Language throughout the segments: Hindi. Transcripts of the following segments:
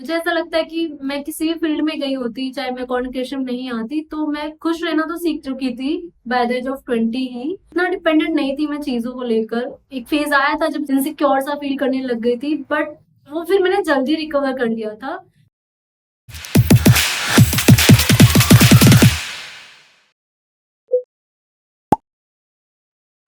मुझे ऐसा लगता है कि मैं किसी भी फील्ड में गई होती, चाहे मैं कम्युनिकेशन नहीं आती, तो मैं खुश रहना तो सीख चुकी थी बाय द एज ऑफ 20 ही। इतना डिपेंडेंट नहीं थी मैं चीजों को लेकर। एक फेज आया था जब इनसिक्योर सा फील करने लग गई थी, बट वो फिर मैंने जल्दी रिकवर कर लिया था।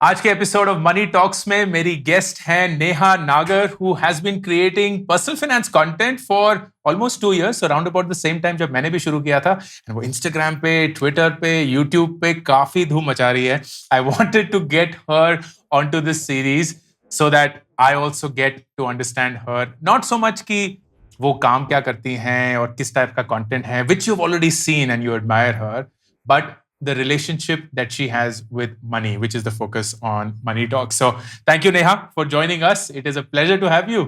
आज के एपिसोड ऑफ मनी टॉक्स में मेरी गेस्ट हैं Neha Nagar, who has been creating personal finance content for almost 2 years, around about the same time जब मैंने भी शुरू किया था। वो इंस्टाग्राम पे, ट्विटर पे, यूट्यूब पे काफी धूम मचा रही है। I wanted to get her on to this series so that I also get to understand her, not so much कि वो काम क्या करती हैं और किस टाइप का कंटेंट है, which you already seen and you admire her, but the relationship that she has with money, which is the focus on Money Talk. So thank you, Neha, for joining us. It is a pleasure to have you.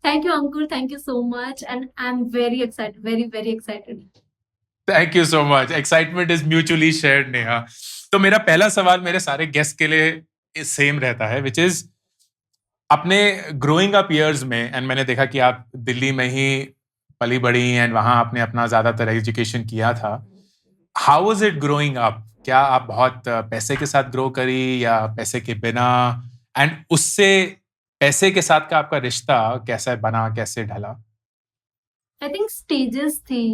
Thank you, Ankur. Thank you so much. And I'm very excited, very, very excited. Thank you so much. Excitement is mutually shared, Neha. तो मेरा पहला सवाल मेरे सारे गेस्ट के लिए सेम रहता है, which is अपने ग्रोइंग अप ईयर्स में, एंड मैंने देखा कि आप दिल्ली में ही पली बड़ी एंड वहां आपने अपना ज्यादातर एजुकेशन किया था। How was it growing up? क्या आप बहुत पैसे के साथ ग्रो करी या पैसे के बिना? एंड उससे पैसे के साथ का आपका रिश्ता कैसा बना, कैसे ढला? आई थिंक स्टेजेस थी।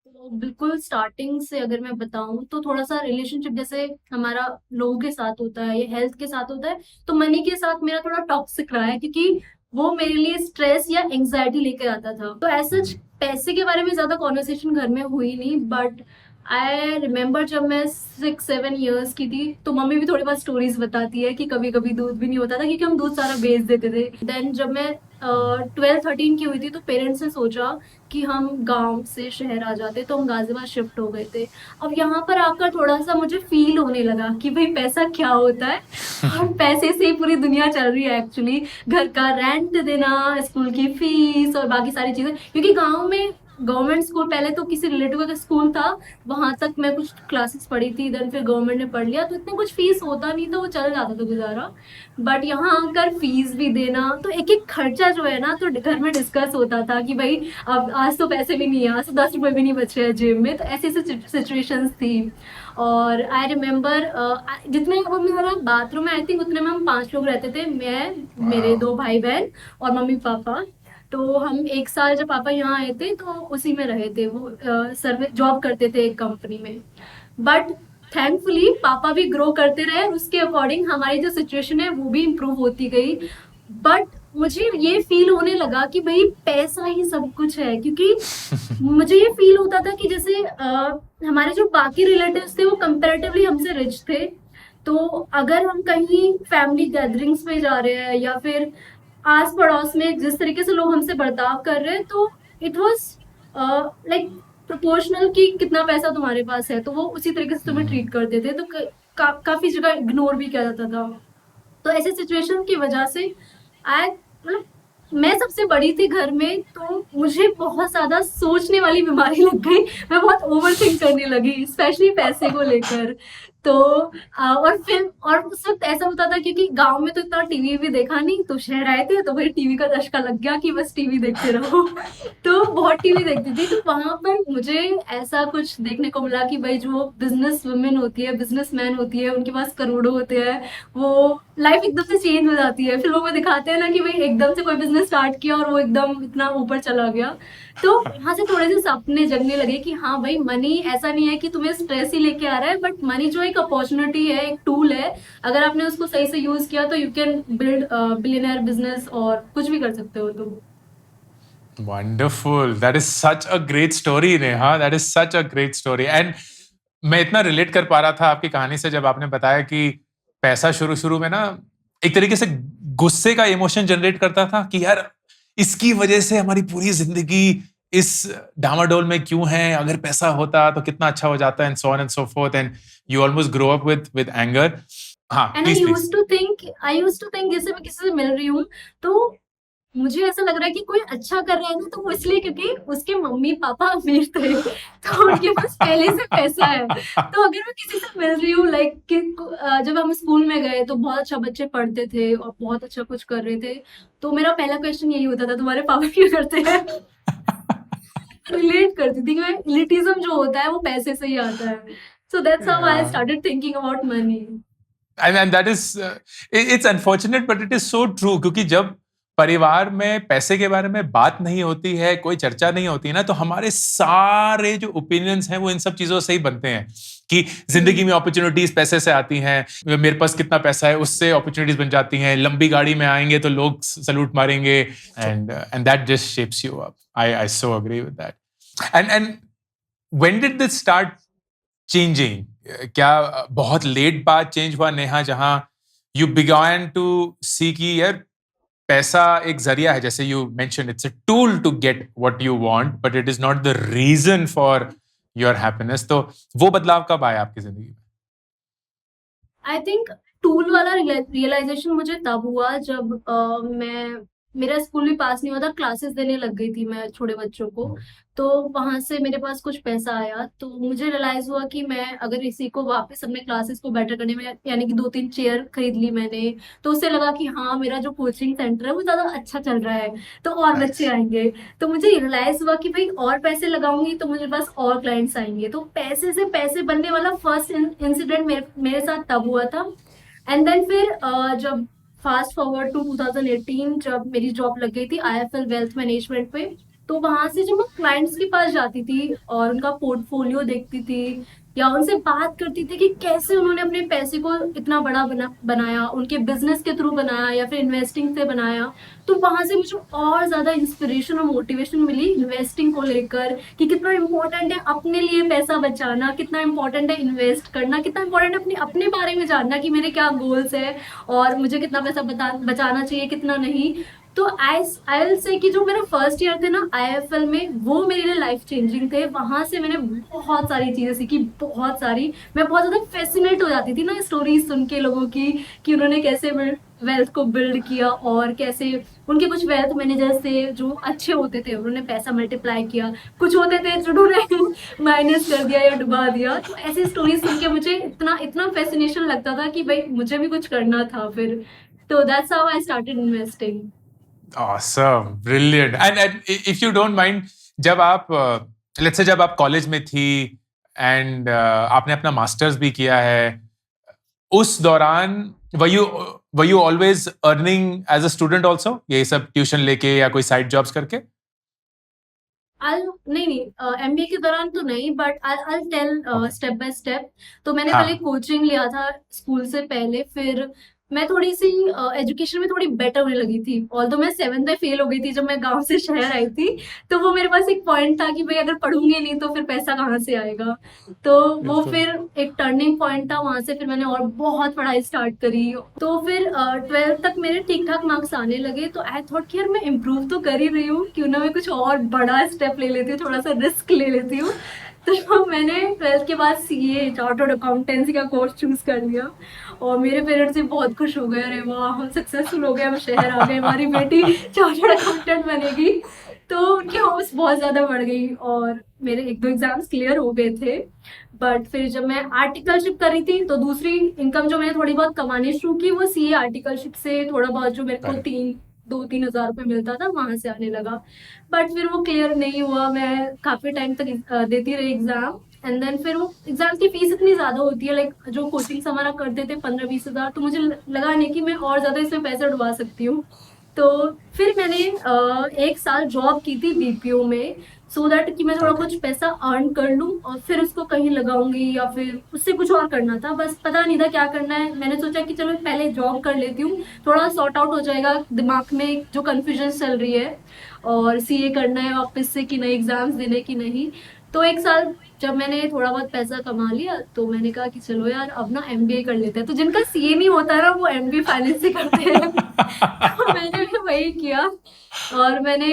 तो बिल्कुल स्टार्टिंग से अगर मैं बताऊं तो थोड़ा सा रिलेशनशिप जैसे हमारा लोगों के साथ होता है या हेल्थ के साथ होता है, तो मनी के साथ मेरा थोड़ा टॉक्सिक रहा है, क्योंकि वो मेरे लिए स्ट्रेस या एंग्जाइटी लेकर आता था। तो ऐसा पैसे के बारे में ज्यादा कॉन्वर्सेशन घर में हुई नहीं, बट आई रिमेम्बर जब मैं 6-7 years की थी तो मम्मी भी थोड़ी बहुत स्टोरीज बताती है कि कभी कभी दूध भी नहीं होता था, क्योंकि हम दूध सारा बेच देते थे। देन जब मैं 12-13 की हुई थी तो पेरेंट्स ने सोचा कि हम गांव से शहर आ जाते, तो हम गाजियाबाद शिफ्ट हो गए थे। अब यहाँ पर आकर थोड़ा सा मुझे फील होने लगा कि भाई पैसा क्या होता है। हम पैसे से ही पूरी दुनिया चल रही है एक्चुअली। घर का रेंट देना, स्कूल की फीस और बाकी सारी चीजें, क्योंकि गाँव में गवर्नमेंट स्कूल, पहले तो किसी रिलेटिव का स्कूल था, वहां तक मैं कुछ क्लासेस पढ़ी थी, देन फिर गवर्नमेंट ने पढ़ लिया, तो इतना कुछ फीस होता नहीं था, वो चल जाता था गुजारा। बट यहाँ आकर फीस भी देना, तो एक एक खर्चा जो है ना, तो घर में डिस्कस होता था कि भाई अब आज तो पैसे भी नहीं है, आज तो 10 रुपए भी नहीं बच रहे हैं जेब में। तो ऐसी ऐसी सिचुएशंस थी। और आई रिमेम्बर जितने वो मेरा बाथरूम में, आई थिंक उतने में हम 5 लोग रहते थे, मैं, मेरे 2 भाई बहन और मम्मी पापा। तो हम एक साल जब पापा यहाँ आए थे तो उसी में रहे थे। वो सर्वे जॉब करते थे एक कंपनी में। बट थैंकफुली पापा भी ग्रो करते रहे, उसके अकॉर्डिंग हमारी जो सिचुएशन है वो भी इम्प्रूव होती गई। बट मुझे ये फील होने लगा कि भाई पैसा ही सब कुछ है, क्योंकि मुझे ये फील होता था कि जैसे हमारे जो बाकी रिलेटिव्स थे वो कंपैरेटिवली हमसे रिच थे। तो अगर हम कहीं फैमिली गैदरिंग्स में जा रहे हैं या फिर आस पड़ोस में जिस तरीके से लोग हमसे बर्ताव कर रहे हैं, तो इट वॉज लाइक प्रोपोर्शनल कि कितना पैसा तुम्हारे पास है, तो वो उसी तरीके से तुम्हें ट्रीट करते थे। तो काफी जगह इग्नोर भी किया जाता था। तो ऐसे सिचुएशन की वजह से आई मतलब मैं सबसे बड़ी थी घर में, तो मुझे बहुत ज्यादा सोचने वाली बीमारी लग गई। मैं बहुत ओवर थिंक करने लगी, स्पेशली पैसे को लेकर। तो और उस वक्त ऐसा होता था, क्योंकि गांव में तो इतना टीवी भी देखा नहीं, तो शहर आए थे तो भाई टीवी का चस्का लग गया कि बस टीवी देखते रहो। तो बहुत टीवी देखती थी। तो वहां पर मुझे ऐसा कुछ देखने को मिला कि भाई जो बिजनेस वुमेन होती है, बिजनेसमैन होती है, उनके पास करोड़ों होते हैं, वो लाइफ एकदम से चेंज हो जाती है। फिल्मों में दिखाते हैं ना कि भाई एकदम से कोई बिजनेस स्टार्ट किया और वो एकदम इतना ऊपर चला गया। तो वहां से थोड़े से सपने जगने लगे कि हाँ भाई, मनी ऐसा नहीं है कि तुम्हें स्ट्रेस ही लेके आ रहा है, बट मनी जो एक अपॉर्चुनिटी है, एक टूल है। अगर आपने उसको सही से यूज किया तो you can build billionaire business और कुछ भी कर सकते हो तुम। Wonderful. That is such a great story, Neha. That is such a great story. And मैं इतना रिलेट कर पा रहा था आपकी कहानी से जब आपने बताया कि पैसा शुरू शुरू में ना एक तरीके से गुस्से का इमोशन जनरेट करता था कि यार इसकी वजह से हमारी पूरी जिंदगी इस डामाडोल में क्यों है, अगर पैसा होता तो कितना अच्छा हो जाता, and so on and so forth, and you almost grow up with anger. हाँ, and please please. I use to think जैसे मैं किसी से मिल रही हूँ, तो मुझे ऐसा लग रहा है कि कोई अच्छा कर रहा है ना, तो वो इसलिए क्योंकि उसके मम्मी पापा अमीर थे, तो उनके पास पहले से पैसा है। तो अगर मैं किसी से मिल रही हूँ लाइक कि जब हम स्कूल में गए तो बहुत अच्छा बच्चे पढ़ते थे और बहुत अच्छा कुछ कर रहे थे, तो मेरा पहला क्वेश्चन यही होता था, तुम्हारे पापा क्या करते हैं? रिलेट करती थी कि भाई एलिटिज्म जो होता है वो पैसे से ही आता है. So that's how I Yeah. started thinking about money. And that is it's unfortunate but it is so true क्योंकि जब परिवार में पैसे के बारे में बात नहीं होती है, कोई चर्चा नहीं होती है ना, तो हमारे सारे जो ओपिनियंस हैं वो इन सब चीजों से ही बनते हैं कि जिंदगी में अपॉर्चुनिटीज पैसे से आती हैं, मेरे पास कितना पैसा है उससे अपॉर्चुनिटीज बन जाती हैं, लंबी गाड़ी में आएंगे तो लोग सलूट मारेंगे, and that just shapes you up. I so agree with that. And when did this start changing? क्या बहुत लेट बाद चेंज हुआ नेहा, जहां यू बिगन टू सी कि यार पैसा एक जरिया है, जैसे you mention it's a tool to get what you want but it is not the reason for your happiness. तो वो बदलाव कब आया आपकी जिंदगी में? आई थिंक टूल वाला रियलाइजेशन मुझे तब हुआ जब मेरा स्कूल भी पास नहीं हुआ था, क्लासेस देने लग गई थी मैं छोटे बच्चों को. तो वहां से मेरे पास कुछ पैसा आया तो मुझे रियलाइज हुआ कि मैं अगर इसी को वापस अपने क्लासेस को बेटर करने में, यानी कि 2-3 चेयर खरीद ली मैंने, तो उससे लगा कि हाँ मेरा जो कोचिंग सेंटर है वो ज्यादा अच्छा चल रहा है तो और बच्चे आएंगे. तो मुझे रियलाइज हुआ कि भाई और पैसे लगाऊंगी तो मुझे पास और क्लाइंट्स आएंगे. तो पैसे से पैसे बनने वाला फर्स्ट इंसिडेंट मेरे साथ तब हुआ था. एंड देन फिर जब फास्ट फॉरवर्ड टू 2018 जब मेरी जॉब लग गई थी आईएफएल वेल्थ मैनेजमेंट पे, तो वहां से जब मैं क्लाइंट्स के पास जाती थी और उनका पोर्टफोलियो देखती थी या उनसे बात करती थी कि कैसे उन्होंने अपने पैसे को इतना बड़ा बनाया, उनके बिजनेस के थ्रू बनाया या फिर इन्वेस्टिंग से बनाया, तो वहां से मुझे और ज्यादा इंस्पिरेशन और मोटिवेशन मिली इन्वेस्टिंग को लेकर कि कितना इंपॉर्टेंट है अपने लिए पैसा बचाना, कितना इंपॉर्टेंट है इन्वेस्ट करना, कितना इंपॉर्टेंट है अपने अपने बारे में जानना कि मेरे क्या गोल्स है और मुझे कितना पैसा बचाना चाहिए कितना नहीं. तो आई विल से कि जो मेरा फर्स्ट ईयर थे ना आईएफएल में, वो मेरे लिए लाइफ चेंजिंग थे. वहां से मैंने बहुत सारी चीजें सीखी, बहुत सारी. मैं बहुत ज्यादा फैसिनेट हो जाती थी ना स्टोरीज सुन के लोगों की कि उन्होंने कैसे वेल्थ को बिल्ड किया और कैसे उनके कुछ वेल्थ मैनेजर्स थे जो अच्छे होते थे, उन्होंने पैसा मल्टीप्लाई किया, कुछ होते थे जिन्होंने माइनस कर दिया या डुबा दिया. तो ऐसी स्टोरीज सुन के मुझे इतना इतना फैसिनेशन लगता था कि भाई मुझे भी कुछ करना था फिर. तो that's how I started investing. Awesome, brilliant. And if you don't mind, जब आप let's say जब आप कॉलेज में थी एंड आपने अपना मास्टर्स भी किया है, उस दौरान were you always earning as a student also, ये सब ट्यूशन लेके या कोई साइड जॉब्स करके? नहीं एमबीए के दौरान तो नहीं, but I tell step by step. तो मैंने हाँ. पहले कोचिंग लिया था स्कूल से पहले, फिर मैं थोड़ी सी एजुकेशन में थोड़ी बेटर होने लगी थी. ऑल्दो मैं 7th में फेल हो गई थी जब मैं गांव से शहर आई थी, तो वो मेरे पास एक पॉइंट था कि भाई अगर पढ़ूंगी नहीं तो फिर पैसा कहाँ से आएगा. तो वो बिल्कुल. फिर एक टर्निंग पॉइंट था. वहां से फिर मैंने और बहुत पढ़ाई स्टार्ट करी. तो फिर 12th तक मेरे ठीक ठाक मार्क्स आने लगे, तो आई थॉट कि यार मैं इम्प्रूव तो कर ही रही हूँ, क्यों ना मैं कुछ और बड़ा स्टेप ले लेती हूँ, थोड़ा सा रिस्क ले लेती हूँ. तो मैंने 12th के बाद सीए चार्टर्ड अकाउंटेंसी का कोर्स चूज कर लिया और मेरे पेरेंट्स भी बहुत खुश हो गए, अरे वाह हम सक्सेसफुल हो गए, हम शहर आ गए, हमारी बेटी चार्टर्ड अकाउंटेंट बनेगी. तो उनकी होप्स बहुत ज़्यादा बढ़ गई और मेरे 1-2 एग्जाम्स क्लियर हो गए थे. बट फिर जब मैं आर्टिकलशिप कर रही थी तो दूसरी इनकम जो मैंने थोड़ी बहुत कमानी शुरू की वो सीए आर्टिकलशिप से थोड़ा बहुत जो मेरे को Correct. 2-3 हज़ार रुपये मिलता था वहां से आने लगा. बट फिर वो क्लियर नहीं हुआ, मैं काफ़ी टाइम तक देती रही एग्ज़ाम. एंड देन फिर वो एग्जाम की फीस इतनी ज़्यादा होती है, लाइक जो कोचिंग हमारा करते थे 15-20 हज़ार, तो मुझे लगा नहीं कि मैं और ज़्यादा इसमें पैसे डुबा सकती हूँ. तो फिर मैंने 1 साल जॉब की थी बीपीओ में, सो दैट कि मैं थोड़ा कुछ पैसा अर्न कर लूँ और फिर उसको कहीं लगाऊंगी या फिर उससे कुछ और करना था. बस पता नहीं था क्या करना है. मैंने सोचा कि चलो पहले जॉब कर लेती हूँ, थोड़ा सॉर्ट आउट हो जाएगा दिमाग में जो कन्फ्यूजन चल रही है और सीए करना है वापस से कि नहीं, एग्जाम्स देने की नहीं. तो 1 साल जब मैंने थोड़ा बहुत पैसा कमा लिया तो मैंने कहा कि चलो यार अब ना एमबीए कर लेते हैं. तो जिनका सीए नहीं होता ना वो एमबीए फाइनेंस से करते हैं. तो मैंने भी वही किया और मैंने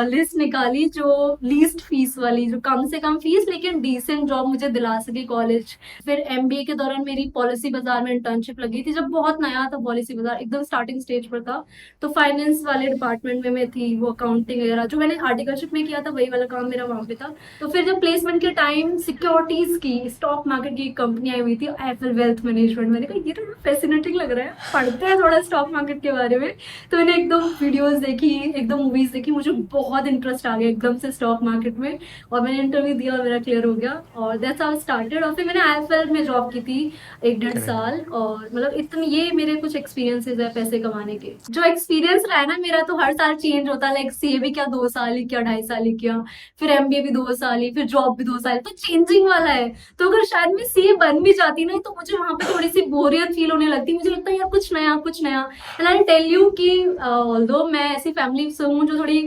लिस्ट निकाली जो लीस्ट फीस वाली, जो कम से कम फीस लेकिन डिसेंट जॉब मुझे दिला सके कॉलेज. फिर एमबीए के दौरान मेरी पॉलिसी बाजार में इंटर्नशिप लगी थी, जब बहुत नया था पॉलिसी बाजार, एकदम स्टार्टिंग स्टेज पर था. तो फाइनेंस वाले डिपार्टमेंट में मैं थी, वो अकाउंटिंग वगैरह जो मैंने आर्टिकलशिप में किया था वही वाला काम मेरा वहाँ पे था. तो फिर जब प्लेसमेंट के टाइम सिक्योरिटीज की स्टॉक मार्केट की कंपनी आई हुई थी, एफएल वेल्थ मैनेजमेंट। मैंने कहा ये तो फैसिनेटिंग लग रहा है, पढ़ते हैं थोड़ा स्टॉक मार्केट के बारे में। तो मैंने एक दो वीडियोस देखी, एक दो मूवीज देखी, मुझे बहुत इंटरेस्ट आ गया एकदम से स्टॉक मार्केट में, और मैंने इंटरव्यू दिया और मेरा क्लियर हो गया, और दैट्स हाउ स्टार्टेड। और फिर मैंने आईएफएल में जॉब की थी 1 1.5 साल, और मतलब इतने ये मेरे कुछ एक्सपीरियंसेस है पैसे कमाने के। जो एक्सपीरियंस रहा है ना मेरा, तो हर साल चेंज होता है, लाइक सीए भी क्या 2 साल ही किया, 2.5 साल ही किया, फिर एमबीए भी 2 साल ही, फिर जॉब भी 2 साल, तो चेंजिंग वाला है। तो अगर शायद मैं सीए बन भी जाती ना, तो मुझे वहां पे थोड़ी सी बोरियत फील होने लगती, मुझे लगता है यार कुछ नया कुछ नया। एंड आई टेल यू कि ऑल्दो मैं ऐसी फैमिली से हूँ जो थोड़ी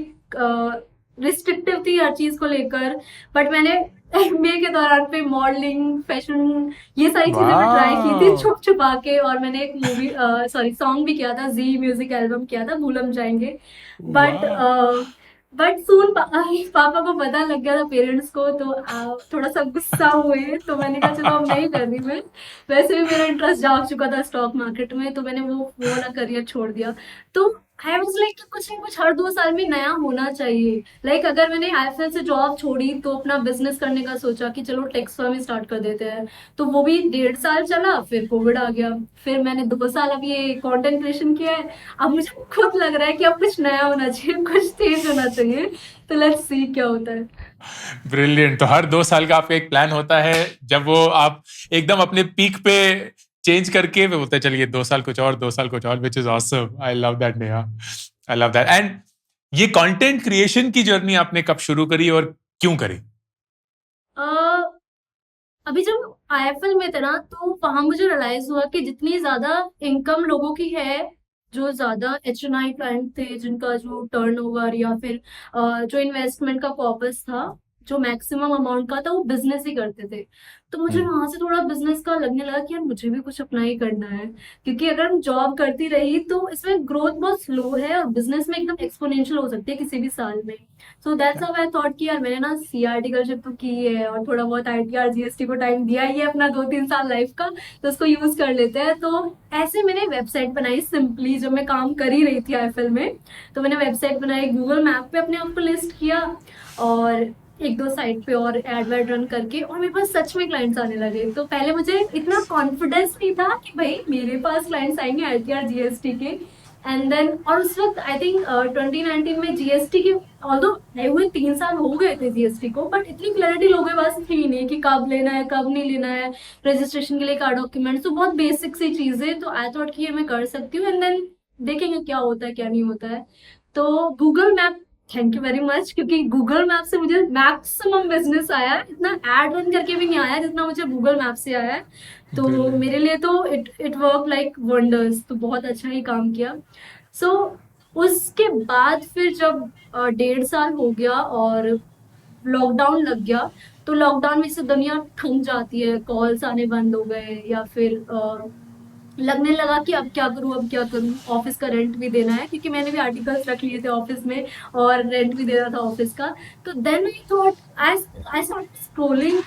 रिस्ट्रिक्टिव थी हर चीज को लेकर, बट मैंने एमबीए के दौरान पे मॉडलिंग, फैशन, ये सारी चीजें मैं ट्राई की थी वाह, छुप छुपा के। और मैंने एक मूवी सॉरी सॉन्ग भी किया था, जी म्यूजिक एल्बम किया था, भूलम जाएंगे। बट वाह। बट सून पापा को पता लग गया था, पेरेंट्स को, तो थोड़ा सा गुस्सा हुए, तो मैंने कहा चलो अब नहीं कर रही मैं। वैसे भी मेरा इंटरेस्ट जाग चुका था स्टॉक मार्केट में, तो मैंने वो वाला करियर छोड़ दिया। तो आई वाज लाइक कुछ ना कुछ हर 2 साल में नया होना चाहिए। लाइक अगर मैंने आईएफएल से जॉब छोड़ी तो अपना बिजनेस करने का सोचा कि चलो टेक्स फर्म ही स्टार्ट कर देते हैं, तो वो भी 1.5 साल चला, फिर कोविड आ गया। फिर मैंने 2 साल अब ये कंटेंट क्रिएशन किया है। अब मुझे खुद लग रहा है कि अब कुछ नया होना चाहिए, कुछ चेंज होना चाहिए। तो लेट्स सी क्या होता है। ब्रिलियंट। तो हर 2 साल का आपका एक प्लान होता है, जब वो आप एकदम अपने पीक पे चेंज करके वो बोलते हैं चलिए 2 साल कुछ और, 2 साल कुछ और, which is awesome. I love that Neha, I love that. And ये कंटेंट क्रिएशन की जर्नी आपने कब शुरू करी और क्यों करी? अ, अभी जब आईएफएल में थे ना, तो वहां मुझे रियलाइज हुआ कि जितनी ज्यादा इनकम लोगों की है, जो ज्यादा एचएनआई क्लाइंट थे जिनका जो टर्नओवर या फिर जो इन्वेस्टमेंट का पर्पस था, जो मैक्सिमम अमाउंट का था, वो बिजनेस ही करते थे। तो मुझे वहां से थोड़ा बिजनेस का लगने लगा कि यार मुझे भी कुछ अपना ही करना है, क्योंकि अगर हम जॉब करती रही तो इसमें ग्रोथ बहुत स्लो है, और बिजनेस में एकदम एक्सपोनेंशियल हो सकती है किसी भी साल में। So that's how I thought कि यार मैंने ना सीआरटी कल्चर तो की है, और थोड़ा बहुत आईटीआर जीएसटी को टाइम दिया ही है अपना 2 3 साल लाइफ का, तो उसको यूज कर लेते हैं। तो ऐसे मैंने वेबसाइट बनाई सिंपली, जब मैं काम कर ही रही थी आईएफएल में। तो मैंने वेबसाइट बनाई, गूगल मैप पे अपने आप को लिस्ट किया, और 1 2 साइट पे और एड वेड रन करके, और मेरे पास सच में क्लाइंट्स आने लगे। तो पहले मुझे इतना कॉन्फिडेंस नहीं था कि भाई मेरे पास क्लाइंट्स आएंगे आईटीआर जीएसटी के। एंड देन, और उस वक्त आई थिंक 2019 में जीएसटी के, ऑल्दो नए हुए 3 साल हो गए थे जीएसटी को, बट इतनी क्लैरिटी लोगों के पास थी नहीं कि कब लेना है कब नहीं लेना है, रजिस्ट्रेशन के लिए क्या डॉक्यूमेंट्स, तो बहुत बेसिक सी चीजें। तो आई थॉट कि ये मैं कर सकती हूँ, एंड देन देखेंगे क्या होता है क्या नहीं होता है। तो Google map, thank you very much, क्योंकि गूगल मैप से मुझे मैक्सिमम बिजनेस आया है, इतना एड रन करके भी नहीं आया जितना मुझे गूगल मैप से आया है। तो Brilliant. मेरे लिए तो इट वर्क लाइक वंडर्स, तो बहुत अच्छा ही काम किया। सो उसके बाद फिर जब 1.5 साल हो गया और लॉकडाउन लग गया, तो लॉकडाउन में से दुनिया थम जाती है, कॉल्स आने बंद हो गए, या फिर लगने लगा कि अब क्या करूं अब क्या करूं, ऑफिस का रेंट भी देना है, क्योंकि मैंने भी आर्टिकल्स रख लिए थे ऑफिस में, और रेंट भी देना था ऑफिस का। तो then I thought, I I start scrolling,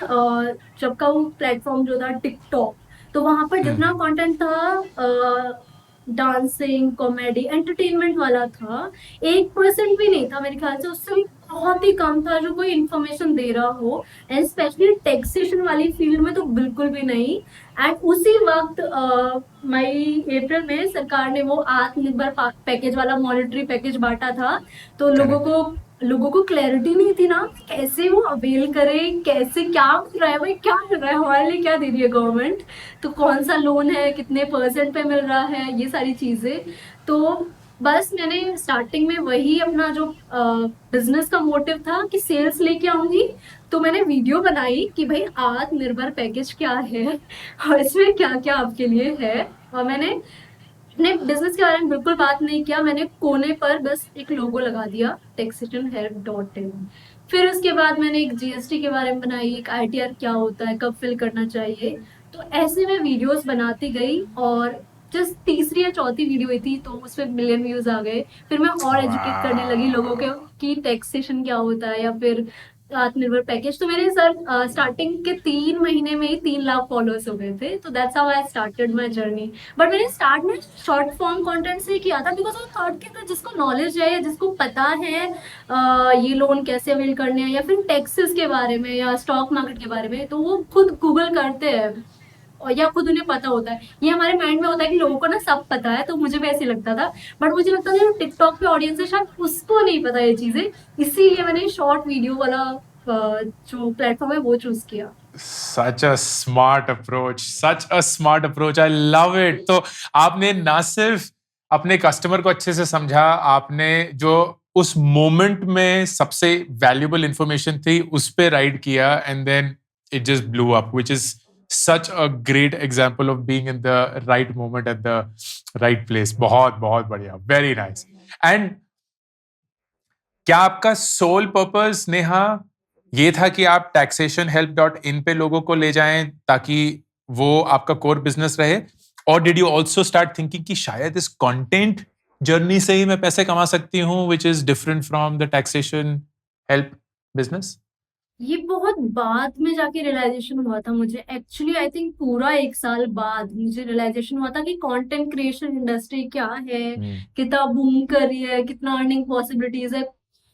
जब का वो प्लेटफॉर्म जो था टिकटॉक, तो वहां पर जितना कंटेंट था डांसिंग, कॉमेडी, एंटरटेनमेंट वाला था, 1% भी नहीं था मेरे ख्याल से, उससे भी बहुत ही कम था जो कोई इन्फॉर्मेशन दे रहा हो, एंड स्पेशली टैक्सेशन वाली फील्ड में तो बिल्कुल भी नहीं। एंड उसी वक्त मई अप्रैल में सरकार ने वो आत्मनिर्भर पैकेज वाला मॉनिटरी पैकेज बांटा था। तो Correct. लोगों को क्लैरिटी नहीं थी ना, कैसे वो अवेल करे, कैसे क्या मिल रहा है भाई, क्या मिल रहा है हमारे लिए, क्या दे रही है गवर्नमेंट, तो कौन सा लोन है, कितने परसेंट पे मिल रहा है, ये सारी चीजें। तो बस मैंने स्टार्टिंग में वही अपना जो बिजनेस का मोटिव था कि सेल्स लेके आऊंगी, तो मैंने वीडियो बनाई कि भाई आत्मनिर्भर पैकेज क्या है और इसमें क्या क्या आपके लिए है। और मैंने अपने बिजनेस के बारे में बिल्कुल बात नहीं किया, मैंने कोने पर बस एक लोगो लगा दिया, taxationhelp.in। फिर उसके बाद मैंने एक जीएसटी के बारे में बनाई, एक आईटीआर क्या होता है, कब फिल करना चाहिए। तो ऐसे मैं वीडियोस बनाती गई, और जस्ट तीसरी या चौथी वीडियो हुई थी तो उसमें मिलियन व्यूज आ गए। फिर मैं और एजुकेट करने लगी लोगों Wow. को कि टैक्सेशन क्या होता है, या फिर आत्मनिर्भर पैकेज। तो मेरे सर स्टार्टिंग के 3 महीने में ही 3 लाख फॉलोअर्स हो गए थे। तो that's how I started my journey. But मैंने स्टार्ट में शॉर्ट फॉर्म कंटेंट से किया था, बिकॉज आई थॉट कि अगर जिसको नॉलेज है या जिसको पता है ये लोन कैसे अवेल करने हैं या फिर टैक्सेस के बारे में या स्टॉक मार्केट के बारे में, तो वो खुद गूगल करते हैं और या खुद उन्हें पता होता है। ये हमारे माइंड में होता है कि लोगों को ना सब पता है, तो मुझे भी ऐसे लगता था। बट मुझे लगता था जो टिकटॉक पे ऑडियंस है शायद उसको नहीं पता ये चीजें, इसीलिए मैंने शॉर्ट वीडियो वाला जो प्लेटफॉर्म है वो चूज किया। Such a smart approach, such a smart approach. I love it. तो आपने ना सिर्फ अपने कस्टमर को अच्छे से समझा, आपने जो उस मोमेंट में सबसे वैल्यूबल इंफॉर्मेशन थी उस पे राइड किया, and then it just blew up, which is such a great example of being in the right moment at the right place. बहुत बहुत बढ़िया, very nice. And क्या आपका सोल पर्पस नेहा ये था कि आप taxationhelp.in पे लोगों को ले जाएं ताकि वो आपका कोर बिजनेस रहे, और did you also start thinking कि शायद इस कंटेंट जर्नी से ही मैं पैसे कमा सकती हूँ, which is different from the taxation help business? ये बहुत बाद में जाके रियलाइजेशन हुआ था मुझे। एक्चुअली आई थिंक पूरा 1 साल बाद मुझे रियलाइजेशन हुआ था कि कंटेंट क्रिएशन इंडस्ट्री क्या है, कितना बूम कर रही है, कितना अर्निंग पॉसिबिलिटीज है।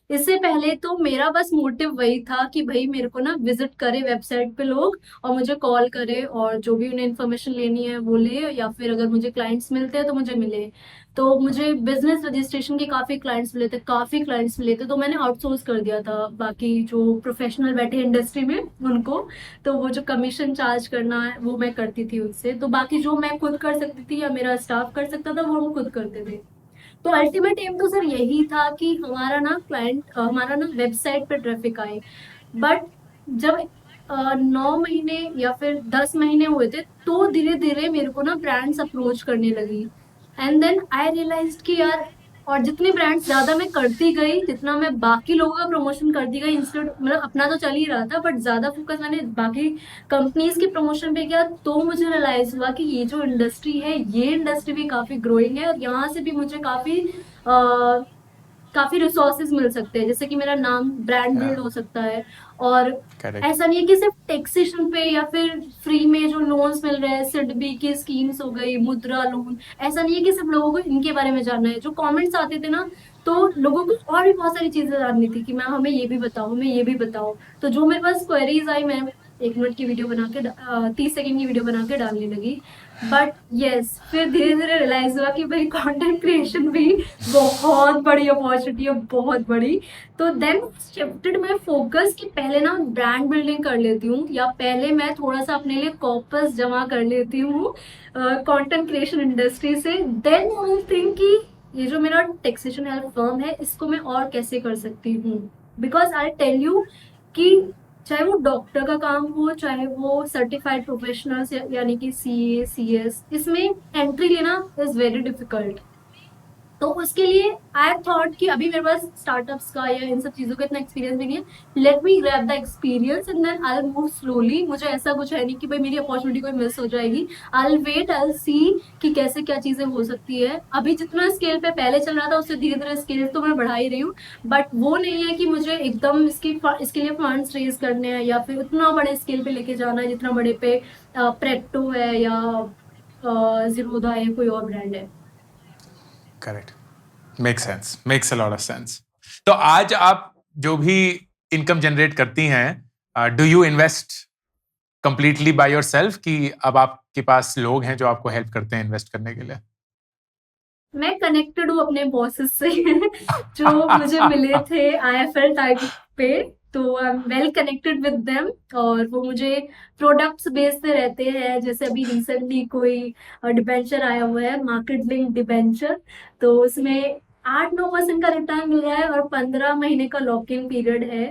इससे पहले तो मेरा बस मोटिव वही था कि भाई मेरे को ना विजिट करे वेबसाइट पे लोग और मुझे कॉल करे और जो भी उन्हें इन्फॉर्मेशन लेनी है वो ले, या फिर अगर मुझे क्लाइंट्स मिलते हैं तो मुझे मिले। तो मुझे बिजनेस रजिस्ट्रेशन के काफी क्लाइंट्स मिले थे, तो मैंने आउटसोर्स कर दिया था बाकी जो प्रोफेशनल बैठे इंडस्ट्री में उनको। तो वो जो कमीशन चार्ज करना है वो मैं करती थी उनसे, तो बाकी जो मैं खुद कर सकती थी या मेरा स्टाफ कर सकता था वो हम खुद करते थे। तो अल्टीमेट एम तो सर यही था कि हमारा ना वेबसाइट पे ट्रैफिक आए। बट जब 9 महीने या फिर 10 महीने हुए थे तो धीरे धीरे मेरे को ना ब्रांड्स अप्रोच करने लगी। एंड देन आई रियलाइज कि यार, और जितनी ब्रांड्स ज्यादा मैं करती गई, जितना मैं बाकी लोगों का प्रमोशन करती गई, इंस्टेड मतलब अपना तो चल ही रहा था बट ज्यादा फोकस मैंने बाकी कंपनीज के प्रमोशन पे किया, तो मुझे रियलाइज हुआ कि ये जो इंडस्ट्री है ये इंडस्ट्री भी काफी ग्रोइंग है और यहाँ से भी मुझे काफी रिसोर्सेज मिल सकते हैं, जैसे कि मेरा नाम ब्रांड बिल्ड हो सकता है। और Correct. ऐसा नहीं है कि सिर्फ टैक्सेशन पे या फिर फ्री में जो लोन्स मिल रहे हैं, सिडबी की स्कीम्स हो गई, मुद्रा लोन, ऐसा नहीं है कि सिर्फ लोगों को इनके बारे में जानना है। जो कमेंट्स आते थे ना, तो लोगों को और भी बहुत सारी चीजें जाननी थी कि मैम हमें ये भी बताओ, हमें ये भी बताओ। तो जो मेरे पास क्वेरीज आई, मैं 1 मिनट की वीडियो बना के 30 सेकंड की वीडियो बना के डालने लगी। बट यस, फिर धीरे धीरे रियलाइज हुआ कि भाई कंटेंट क्रिएशन भी बहुत बड़ी अपॉर्चुनिटी है, बहुत बड़ी। तो देन शिफ्टेड माई फोकस कि पहले ना ब्रांड बिल्डिंग कर लेती हूँ, या पहले मैं थोड़ा सा अपने लिए कॉर्पस जमा कर लेती हूँ कंटेंट क्रिएशन इंडस्ट्री से। देन आई थिंक कि ये जो मेरा टैक्सेशन हेल्प फर्म है इसको मैं और कैसे कर सकती हूँ। बिकॉज आई टेल यू कि चाहे वो डॉक्टर का काम हो, चाहे वो सर्टिफाइड प्रोफेशनल्स यानी कि CA CS, इसमें एंट्री लेना इज वेरी डिफिकल्ट। तो उसके लिए आई थॉट कि अभी मेरे पास स्टार्टअप्स का या इन सब चीज़ों का इतना एक्सपीरियंस भी नहीं है, let me grab the experience and then I move slowly. मुझे ऐसा कुछ है नहीं कि भाई मेरी अपॉर्चुनिटी कोई मिस हो जाएगी। आई वेट, आई सी कि कैसे क्या चीज़ें हो सकती है। अभी जितना स्केल पे पहले चल रहा था उससे धीरे धीरे स्केल तो मैं बढ़ा ही रही हूँ, बट वो नहीं है कि मुझे एकदम इसके लिए फंड्स रेज करने हैं या फिर उतना बड़े स्केल पे लेके जाना है जितना बड़े पे प्रेक्टो है या जीरोधा है, कोई और ब्रांड है। Correct, make sense, makes a lot of sense. तो आज आप जो भी इनकम जनरेट करती हैं, do you invest completely by yourself कि अब आपके पास लोग हैं जो आपको हेल्प करते हैं इन्वेस्ट करने के लिए? मैं कनेक्टेड हूँ अपने बॉसेस से जो मुझे मिले थे IFL टाइप पे। तो I am well connected with them और वो मुझे प्रोडक्ट्स बेचते रहते हैं। जैसे अभी रिसेंटली कोई डिबेंचर आया हुआ है, मार्केट लिंक डिबेंचर, तो उसमें 8-9% का रिटर्न मिल रहा है और 15 महीने का लॉक इन पीरियड है।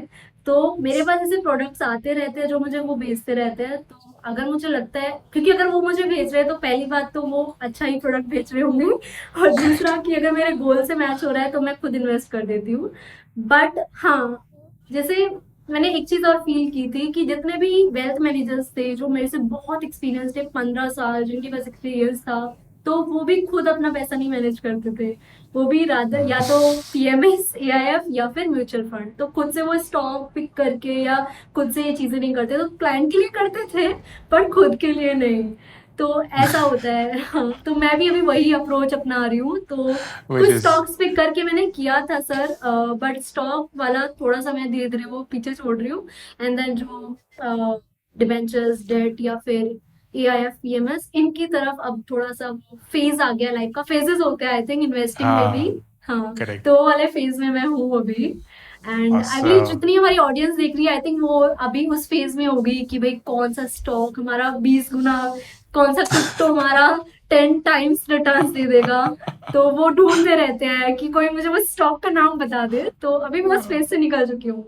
तो मेरे पास ऐसे प्रोडक्ट्स आते रहते हैं जो मुझे वो बेचते रहते हैं। तो अगर मुझे लगता है, क्योंकि अगर वो मुझे भेज रहे हैं तो पहली बात तो वो अच्छा ही प्रोडक्ट बेच रहे होंगे, और दूसरा कि अगर मेरे गोल से मैच हो रहा है तो मैं खुद इन्वेस्ट कर देती हूँ। बट हाँ, जैसे मैंने एक चीज और फील की थी कि जितने भी वेल्थ मैनेजर्स थे जो मेरे से बहुत एक्सपीरियंस थे, 15 साल जिनके पास एक्सपीरियंस था, तो वो भी खुद अपना पैसा नहीं मैनेज करते थे, वो भी रादर या तो पीएमएस, एआईएफ या फिर म्यूचुअल फंड, तो खुद से वो स्टॉक पिक करके या खुद से ये चीजें नहीं करते, तो क्लाइंट के लिए करते थे पर खुद के लिए नहीं। तो ऐसा होता है। हाँ, तो मैं भी अभी वही अप्रोच अपना रही हूँ। तो which कुछ is स्टॉक्स पिक करके मैंने किया था सर, बट स्टॉक वाला थोड़ा सा मैं धीरे धीरे वो पीछे छोड़ रही हूँ। एंड देन जो डिबेंचर्स, डेट या फिर एआईएफ, पीएमएस, इनकी तरफ अब थोड़ा सा फेज आ गया, लाइफ का फेजेस होते हैं आई थिंक इन्वेस्टिंग में भी। हाँ, correct. तो वो वाले फेज में मैं हूँ अभी। And I believe Awesome. जितनी हमारी ऑडियंस देख रही है, आई थिंक वो अभी उस फेज में होगी कि भाई कौन सा स्टॉक हमारा 20 गुना, कौन सा क्रिप्टो हमारा 10 टाइम्स रिटर्न दे देगा। तो वो ढूंढते रहते हैं कि कोई मुझे बस स्टॉक का नाम बता दे। तो अभी मैं उस फेज से निकल चुकी हूँ।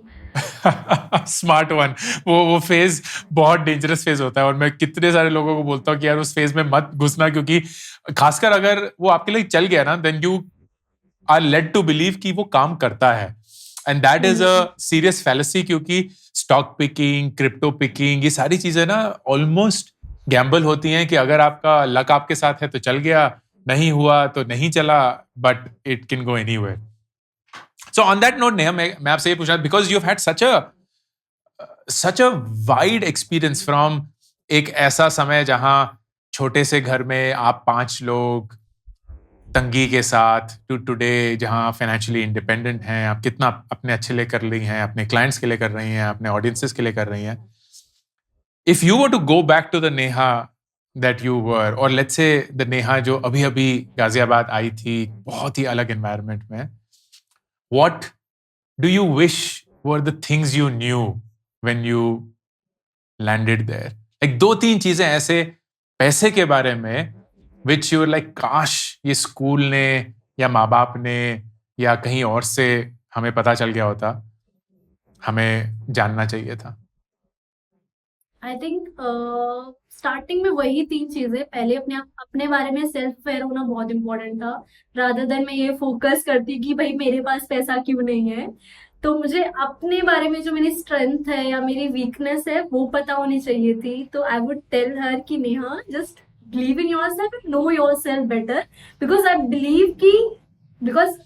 Smart one. वो फेज बहुत डेंजरस फेज होता है, और मैं कितने सारे लोगों को बोलता हूँ कि यार उस फेज में मत घुसना, क्योंकि खासकर अगर वो आपके लिए चल गया ना, then you are led to believe कि वो काम करता है, and that is a serious fallacy, क्योंकि स्टॉक पिकिंग, क्रिप्टो पिकिंग, ये सारी चीजें ना ऑलमोस्ट गैम्बल होती हैं कि अगर आपका लक आपके साथ है तो चल गया, नहीं हुआ तो नहीं चला, but it can go anywhere. So on that note Neha, मैं आपसे ये पूछना, because you have had such a wide experience from एक ऐसा समय जहां छोटे से घर में आप 5 लोग तंगी के साथ, टू टुडे जहां फाइनेंशियली इंडिपेंडेंट हैं, आप कितना अपने अच्छे लिए कर रही हैं, अपने क्लाइंट्स के लिए कर रही हैं, अपने ऑडियंसेस के लिए कर रही हैं। If you were to go back to the Neha that you were, और लेट्स से द नेहा जो अभी अभी गाजियाबाद आई थी, बहुत ही अलग एनवायरनमेंट में, what do you wish were the things you knew when you landed there? Like 2-3 चीजें ऐसे पैसे के बारे में which you were like, काश ये स्कूल ने या माँ बाप ने या कहीं और से हमें पता चल गया होता, हमें जानना चाहिए था। आई थिंक स्टार्टिंग में वही 3 चीजें, पहले अपने बारे में सेल्फ अवेयर होना बहुत इंपॉर्टेंट था, रादर देन मैं ये फोकस करती कि भाई मेरे पास पैसा क्यों नहीं है। तो मुझे अपने बारे में जो मेरी स्ट्रेंथ है या मेरी वीकनेस है वो पता होनी चाहिए थी। तो आई वुड टेल हर कि Neha, just believe in your self, know your self better, because I believe कि बिकॉज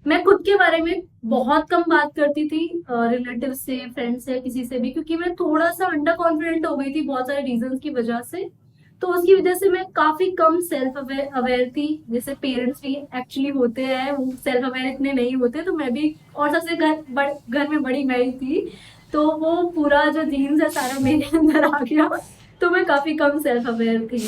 मैं खुद के बारे में बहुत कम बात करती थी रिलेटिव से, फ्रेंड से, किसी से भी, क्योंकि मैं थोड़ा सा अंडर कॉन्फिडेंट हो गई थी बहुत सारे रीजंस की वजह से। तो उसकी वजह से मैं काफी कम सेल्फ अवेयर थी। जैसे पेरेंट्स भी एक्चुअली होते हैं, वो सेल्फ अवेयर इतने नहीं होते, तो मैं भी, और सबसे घर में बड़ी मैं ही थी, तो वो पूरा जो जीन्स है सारा मेरे अंदर आ गया। तो मैं काफी कम सेल्फ अवेयर थी।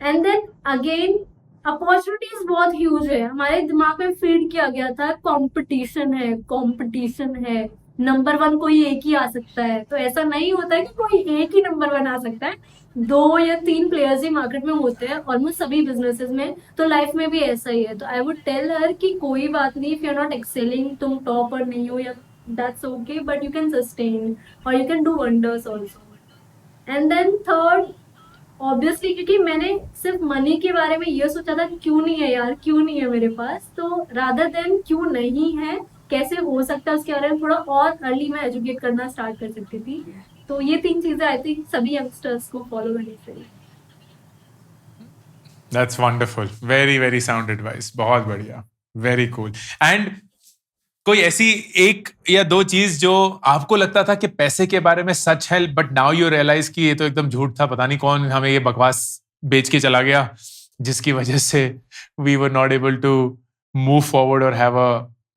एंड देन अगेन अपॉर्चुनिटीज बहुत ह्यूज है, हमारे दिमाग में फीड किया गया था कंपटीशन है, कंपटीशन है, नंबर 1 कोई एक ही आ सकता है। तो ऐसा नहीं होता है कि कोई एक ही नंबर 1 आ सकता है, 2 या 3 प्लेयर्स ही मार्केट में होते हैं ऑलमोस्ट सभी बिजनेसेस में। तो लाइफ में भी ऐसा ही है। तो आई वुड टेल हर कि कोई बात नहीं, if you are not excelling, तुम टॉप पर नहीं हो या that's okay, but you can sustain और you can do wonders also. And then third, obviously क्योंकि मैंने सिर्फ मनी के बारे में ये सोचा था क्यों नहीं है यार, क्यों नहीं है मेरे पास, तो रादर देन क्यों नहीं है, कैसे हो सकता है, उसके बारे में थोड़ा और अर्ली मैं एजुकेट करना स्टार्ट कर सकती थी। तो ये 3 चीजें आई थिंक सभी यंगस्टर्स को फॉलो करनी चाहिए। That's wonderful. Very, very sound advice. बहुत बढ़िया. Very cool. And कोई ऐसी 1 या 2 चीज जो आपको लगता था कि पैसे के बारे में सच है, बट नाउ यू रियलाइज कि ये तो एकदम झूठ था, पता नहीं कौन हमें ये बकवास बेच के चला गया, जिसकी वजह से we were not able to move forward और have a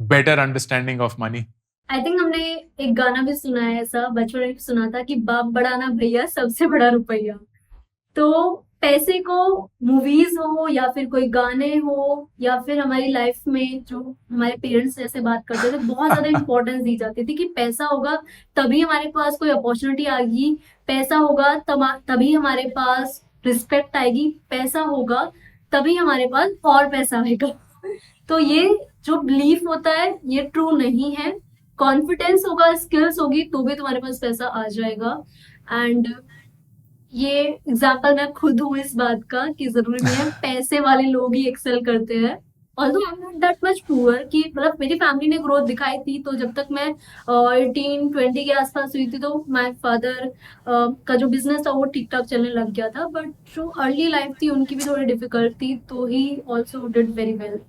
better understanding of money. I think हमने एक गाना भी सुना है ऐसा, बचपन में भी सुना था कि बाप बड़ा ना भैया, सबसे बड़ा रुपया। तो पैसे को मूवीज हो या फिर कोई गाने हो या फिर हमारी लाइफ में जो हमारे पेरेंट्स जैसे बात करते थे, बहुत ज्यादा इंपॉर्टेंस दी जाती थी कि पैसा होगा तभी हमारे पास कोई अपॉर्चुनिटी आएगी, पैसा होगा तभी हमारे पास रिस्पेक्ट आएगी, पैसा होगा तभी हमारे पास और पैसा आएगा। तो ये जो बिलीफ होता है ये ट्रू नहीं है। कॉन्फिडेंस होगा, स्किल्स होगी तो भी तुम्हारे पास पैसा आ जाएगा। एंड ये एग्जाम्पल मैं खुद हूँ इस बात का कि जरूरी नहीं है पैसे वाले लोग ही एक्सेल करते हैं, although I am not that much poor कि मतलब मेरी फैमिली ने ग्रोथ दिखाई थी, तो जब तक मैं 18-20 के आसपास हुई थी तो माय फादर का जो बिजनेस था वो ठीक ठाक चलने लग गया था, बट जो अर्ली लाइफ थी उनकी भी थोड़ी डिफिकल्ट थी, तो he also did very well.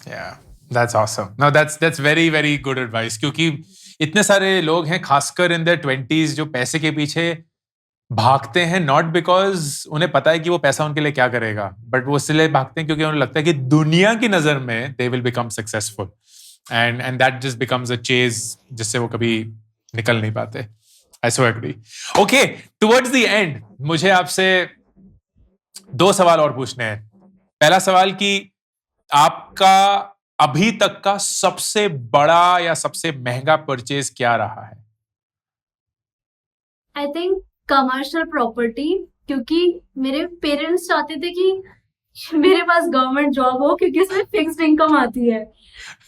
Yeah, that's awesome. No, that's very very good advice. क्योंकि इतने सारे लोग हैं खासकर इन देयर 20s जो पैसे के पीछे भागते हैं, नॉट बिकॉज उन्हें पता है कि वो पैसा उनके लिए क्या करेगा, बट वो इसलिए भागते हैं क्योंकि उन्हें लगता है कि दुनिया की नजर में they will become successful, and that just becomes a chase जिससे वो कभी निकल नहीं पाते. I so agree. Okay, towards the end मुझे आपसे 2 सवाल और पूछने हैं. पहला सवाल कि आपका अभी तक का सबसे बड़ा या सबसे महंगा परचेज क्या रहा है? आई थिंक कमर्शियल प्रॉपर्टी, क्योंकि मेरे पेरेंट्स चाहते थे कि मेरे पास गवर्नमेंट जॉब हो क्योंकि इसमें फिक्स्ड इनकम आती है.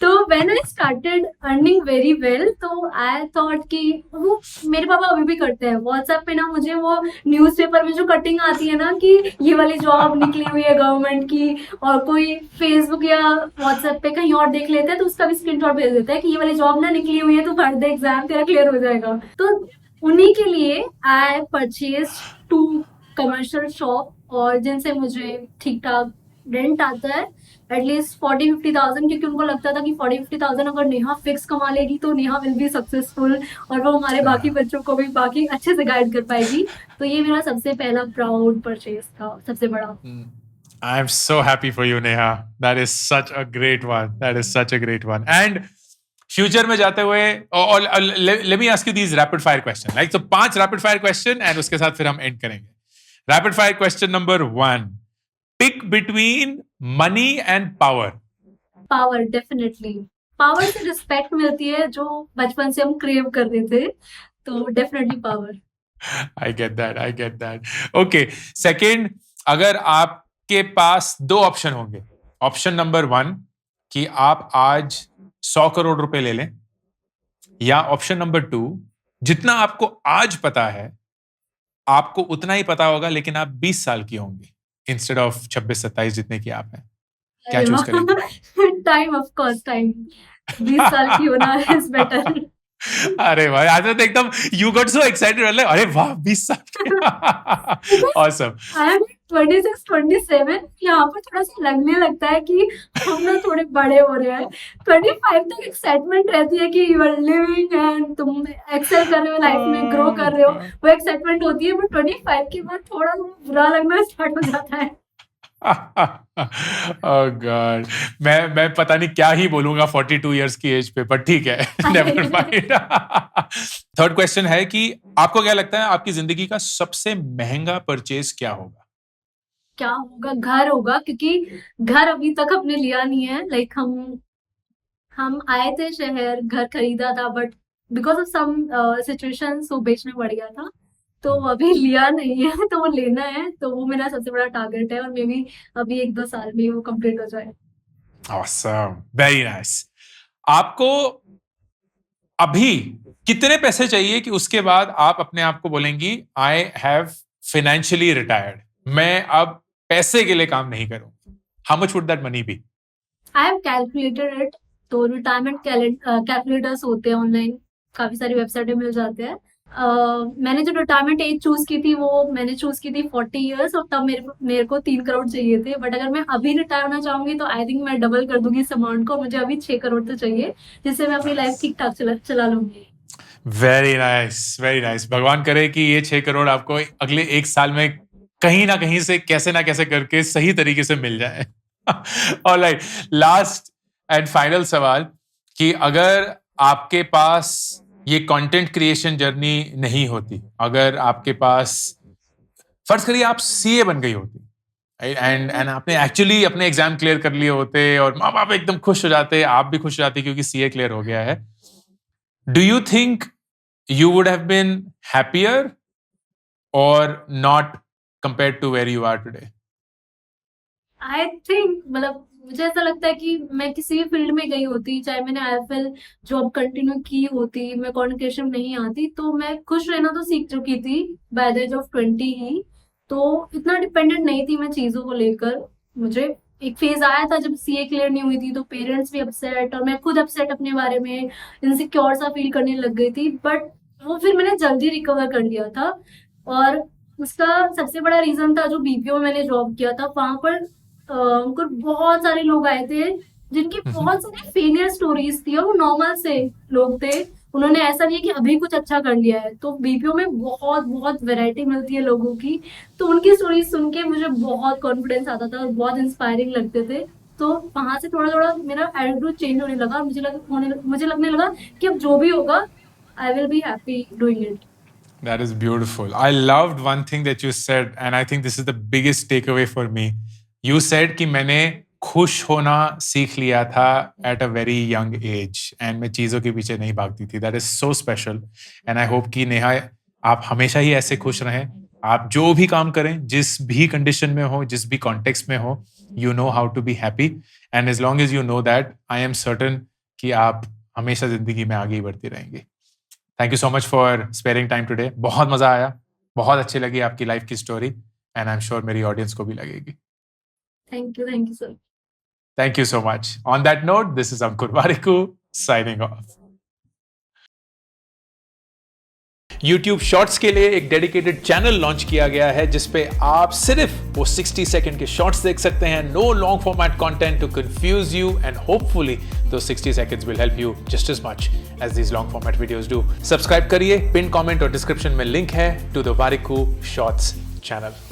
तो when I started earning very well, तो आई थॉट कि वो मेरे पापा अभी भी करते हैं, व्हाट्सएप पे ना मुझे वो न्यूज़पेपर में जो कटिंग आती है ना कि ये वाली जॉब निकली हुई है गवर्नमेंट की, और कोई फेसबुक या व्हाट्सएप पे कहीं और देख लेते हैं तो उसका भी स्क्रीनशॉट भेज देता है कि ये वाली जॉब ना निकली हुई है, तो भर दे एग्जाम तेरा क्लियर हो जाएगा. तो उन्हीं के लिए आई परचेज 2 कमर्शियल शॉप, और जिनसे मुझे ठीक ठाक रेंट आता है एटलीस्ट 40-50,000, क्योंकि उनको लगता था कि 40-50,000 अगर नेहा फिक्स कमा लेगी तो नेहा विल बी सक्सेसफुल, और वो हमारे बाकी बच्चों को भी बाकी अच्छे से गाइड कर पाएगी. तो ये मेरा सबसे पहला प्राउड परचेज था, सबसे बड़ा. I am so happy for you, Neha. That is such a great one. That is such a great one. And future में जाते हुए, और let me ask you these rapid fire question. Like, so 5 rapid fire question and उसके साथ फिर हम end करेंगे. Rapid fire question number 1. Pick between money and power. Power, definitely. Power से रिस्पेक्ट मिलती है जो बचपन से हम क्रेव कर रहे थे, तो definitely power. I get that. I get that. Okay. Second, अगर आपके पास 2 ऑप्शन होंगे. ऑप्शन नंबर 1 कि आप आज 100 करोड़ रुपए ले लें, या ऑप्शन नंबर 2 जितना आपको आज पता है आपको उतना ही पता होगा लेकिन आप 20 साल की होंगी इंस्टेड ऑफ 26-27 जितने की आप हैं. क्या चूज करेंगे? Time, of course time. 20 साल की होना इज बेटर. अरे भाई, आज तो एकदम यू गॉट सो एक्साइटेड. अरे वाह, 20 साल. ऑसम. आई एम 26-27, यहाँ पर थोड़ा सा लगने लगता है कि हम ना थोड़े बड़े हो रहे हैं. 25 तक एक्साइटमेंट रहती है कि यू आर लिविंग एंड तुम एक्सेल कर रहे हो लाइफ में, ग्रो कर रहे हो, वो एक्साइटमेंट होती है. बट 25 के बाद थोड़ा बुरा लगना स्टार्ट हो जाता है. Oh God. मैं पता नहीं क्या ही बोलूंगा 42 इयर्स की एज पे, पर ठीक है. Never mind. थर्ड क्वेश्चन है कि आपको क्या लगता है आपकी जिंदगी का सबसे महंगा परचेज क्या होगा? क्या होगा? घर होगा, क्योंकि घर अभी तक हमने लिया नहीं है. लाइक हम आए थे शहर, घर खरीदा था, but because of some situations वो बेचना पड़ गया था, तो अभी लिया नहीं है. तो वो लेना है, तो वो मेरा सबसे बड़ा टारगेट है, और मे बी अभी 1-2 साल में वो कंप्लीट हो जाए. Awesome. Very nice. आपको अभी कितने पैसे चाहिए कि उसके बाद आप अपने आप को बोलेंगी आई हैव फाइनेंशियली रिटायर्ड, मैं अब पैसे के लिए काम नहीं करूंगी? How much would that money be? I have calculated it. तो रिटायरमेंट कैलकुलेटर्स होते हैं ऑनलाइन, काफी सारी वेबसाइटें मिल जाते हैं. मैंने जो रिटायरमेंट एज चूज की थी वो मैंने चूज की थी 40 इयर्स, और तब मेरे को 3 करोड़ चाहिए थे. बट अगर मैं अभी रिटायर होना चाहूंगी तो आई थिंक मैं डबल कर दूंगी इस अमाउंट को. मुझे अभी 6 करोड़ तो चाहिए, जिससे मैं अपनी लाइफ ठीक ठाक चला लूंगी. Very nice, very nice. भगवान करे कि ये 6 करोड़ आपको अगले 1 साल में कहीं ना कहीं से कैसे ना कैसे करके सही तरीके से मिल जाए. और लाइक लास्ट एंड फाइनल सवाल कि अगर आपके पास ये कंटेंट क्रिएशन जर्नी नहीं होती, अगर आपके पास फर्ज करिए आप सीए बन गई होती एंड आपने एक्चुअली अपने एग्जाम क्लियर कर लिए होते और माँ बाप एकदम खुश हो जाते, आप भी खुश हो जाते क्योंकि सीए क्लियर हो गया है, do you think you would have been happier or not compared to where you are today? I think मतलब मुझे ऐसा लगता है कि मैं किसी भी फील्ड में गई होती, चाहे मैंने आईएफएल जॉब कंटिन्यू की होती, मैं कम्युनिकेशन नहीं आती, तो मैं खुश रहना तो सीख चुकी थी बाय द एज ऑफ 20 ही. तो इतना डिपेंडेंट नहीं थी मैं चीजों को लेकर. मुझे एक फेज आया था जब सीए क्लियर नहीं हुई थी, तो पेरेंट्स भी अपसेट और मैं खुद अपसेट अपने बारे में, इनसिक्योर सा फील करने लग गई थी। बट वो फिर मैंने जल्दी रिकवर कर लिया था। और उसका सबसे बड़ा रीजन था जो बीपीओ में मैंने जॉब किया था, वहां पर उनको बहुत सारे लोग आए थे जिनकी बहुत सारी फेलियर स्टोरीज थी और वो नॉर्मल से लोग थे। उन्होंने ऐसा नहीं है कि अभी कुछ अच्छा कर लिया है। तो बीपीओ में बहुत बहुत वैरायटी मिलती है लोगों की। तो उनकी स्टोरी सुन के मुझे बहुत कॉन्फिडेंस आता था और बहुत इंस्पायरिंग लगते थे। तो वहां से थोड़ा थोड़ा मेरा एटीट्यूड चेंज होने लगा। मुझे लगने लगा कि अब जो भी होगा, I will be happy doing it. That is beautiful. I loved one thing that you said, and I think this is the biggest takeaway for me. You said कि मैंने खुश होना सीख लिया था at a very young age, and मैं चीज़ों के पीछे नहीं भागती थी. That is so special, and I hope कि नेहा आप हमेशा ही ऐसे खुश रहें. आप जो भी काम करें, जिस भी कंडीशन में हो, जिस भी कॉन्टेक्स्ट में हो, you know how to be happy, and as long as you know that, I am certain कि आप हमेशा जिंदगी में आगे ही बढ़ती रहेंगी. Thank you so much for sparing time today. बहुत मजा आया, बहुत अच्छी लगी आपकी लाइफ की story, and I am sure मेरी ऑडियंस को भी लगेगी. Thank you sir. Thank you so much. On that note, this is Ankur Warikoo signing off. YouTube shorts के लिए एक डेडिकेटेड चैनल लॉन्च किया गया है जिसपे आप सिर्फ वो 60 सेकंड के शॉर्ट्स देख सकते हैं. No long format content to confuse you, and hopefully those 60 seconds will help you just as much as these long format videos do. Subscribe करिए. पिन कमेंट और डिस्क्रिप्शन में लिंक है to the Variku Shorts channel.